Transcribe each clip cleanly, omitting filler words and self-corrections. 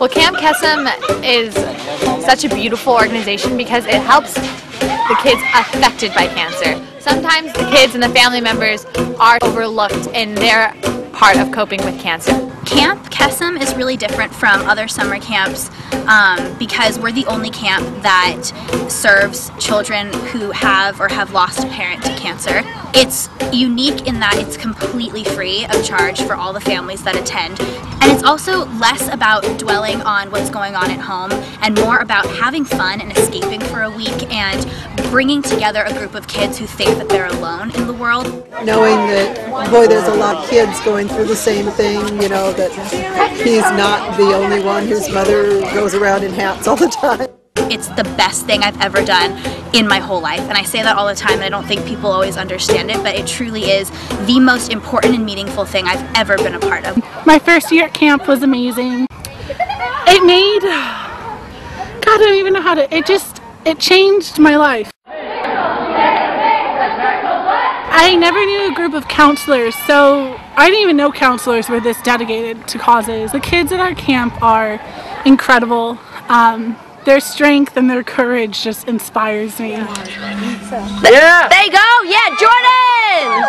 Well, Camp Kesem is such a beautiful organization because it helps the kids affected by cancer. Sometimes the kids and the family members are overlooked in their part of coping with cancer. Camp Kesem is really different from other summer camps because we're the only camp that serves children who have or have lost a parent to cancer. It's unique in that it's completely free of charge for all the families that attend. And it's also less about dwelling on what's going on at home and more about having fun and escaping for a week and bringing together a group of kids who think that they're alone in the world. Knowing that, boy, there's a lot of kids going through the same thing, you know, that he's not the only one whose mother goes around in hats all the time. It's the best thing I've ever done in my whole life, and I say that all the time and I don't think people always understand it, but it truly is the most important and meaningful thing I've ever been a part of. My first year at camp was amazing. It made, God, I don't even know how to, it changed my life. I never knew a group of counselors, so I didn't even know counselors were this dedicated to causes. The kids at our camp are incredible. Their strength and their courage just inspires me. Yeah. There you go! Yeah, Jordan!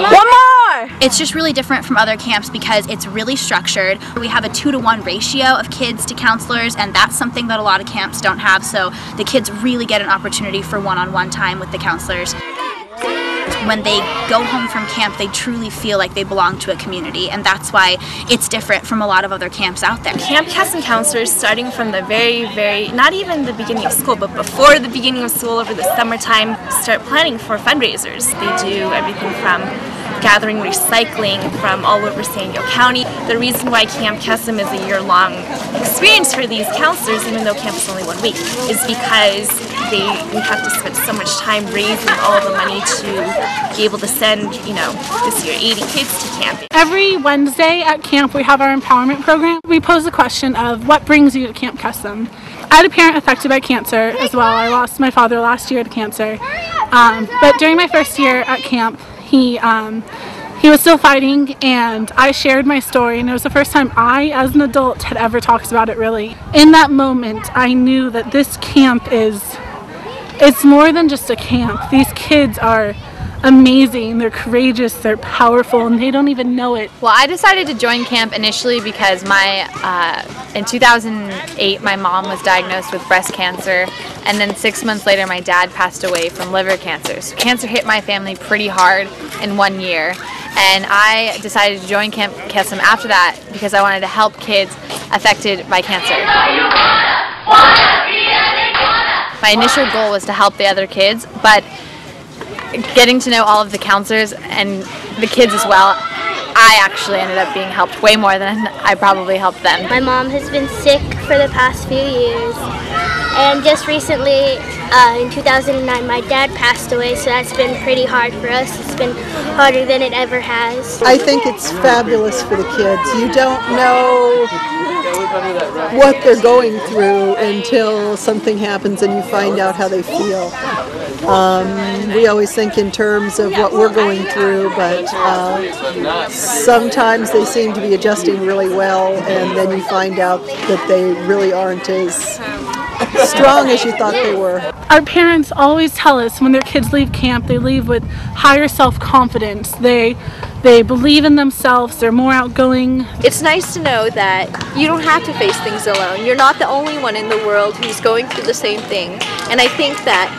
One more! It's just really different from other camps because it's really structured. We have a 2-to-1 ratio of kids to counselors, and that's something that a lot of camps don't have, so the kids really get an opportunity for one-on-one time with the counselors. When they go home from camp, they truly feel like they belong to a community, and that's why it's different from a lot of other camps out there. Camp Kesem counselors, starting from the very, not even the beginning of school, but before the beginning of school over the summertime, start planning for fundraisers. They do everything from gathering recycling from all over San Diego County. The reason why Camp Kesem is a year-long experience for these counselors, even though camp is only 1 week, is because we have to spend so much time raising all the money to be able to send, you know, this year 80 kids to camp. Every Wednesday at camp we have our empowerment program. We pose the question of what brings you to Camp Kesem. I had a parent affected by cancer as well. I lost my father last year to cancer. But during my first year at camp, he was still fighting, and I shared my story, and it was the first time I, as an adult, had ever talked about it really. In that moment, I knew that this camp it's more than just a camp. These kids are amazing, they're courageous, they're powerful, and they don't even know it. Well, I decided to join camp initially because in 2008 my mom was diagnosed with breast cancer, and then 6 months later my dad passed away from liver cancer. So cancer hit my family pretty hard in 1 year, and I decided to join Camp Kesem after that because I wanted to help kids affected by cancer. My initial goal was to help the other kids, but getting to know all of the counselors and the kids as well, I actually ended up being helped way more than I probably helped them. My mom has been sick for the past few years, and just recently in 2009 my dad passed away, so that's been pretty hard for us. It's been harder than it ever has. I think it's fabulous for the kids. You don't know what they're going through until something happens and you find out how they feel. We always think in terms of what we're going through, but sometimes they seem to be adjusting really well, and then you find out that they really aren't as strong as you thought they were. Our parents always tell us when their kids leave camp, they leave with higher self-confidence. They believe in themselves, they're more outgoing. It's nice to know that you don't have to face things alone. You're not the only one in the world who's going through the same thing. And I think that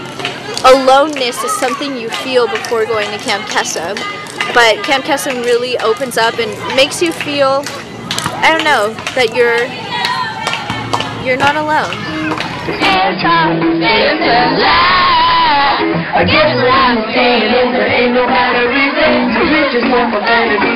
aloneness is something you feel before going to Camp Kesem. But Camp Kesem really opens up and makes you feel, I don't know, that you're not alone. I guess what I'm saying is there ain't no better reason to live just like a vanity.